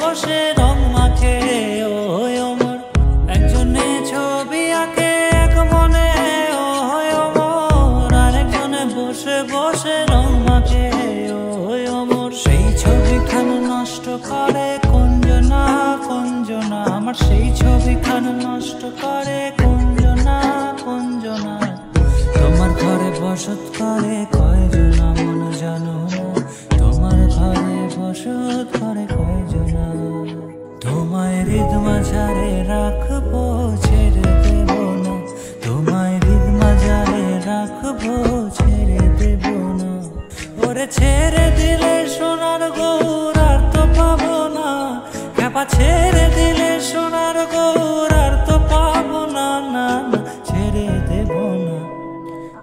বসে রং মাখে ওই ওমর, একজনে ছবি আঁকে এক মনে ওই ওমর, আরেকজনে বসে বসে রং মাখে ওই ওমর। সেই ছবিখান নষ্ট করে কুঞ্জনা কুঞ্জনা, আমার সেই ছবিখান নষ্ট করে কুঞ্জনা কুঞ্জনা। তোমার ঘরে বসত করে কয়জনা মন জানো না, তোমার ঘরে বসত করে কয়জনা। তোমায় হৃদ মাঝারে রাখবো ছেড়ে দেব না, তোমায় হৃদ মাঝারে রাখবো ছেড়ে দেব না। ওরে ছেড়ে দিলে সোনার গৌর আর তো পাবো না, খেপা ছেড়ে দিলে সোনার গৌর আর তো পাবো না। না না ছেড়ে দেব না,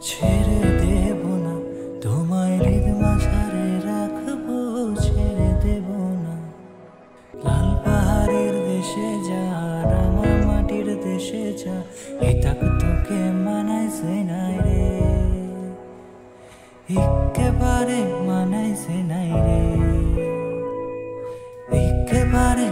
ছেড়ে দেব না, তোমায় হৃদ মাঝারে রাখবো ছেড়ে দেব না। লাল পাহাড়ের দেশে যা রাঙা মাটির দেশে যা, এটাক তোকে মানাইছে নাই রে, একেবারে মানাইছে নাই রে, একেবারে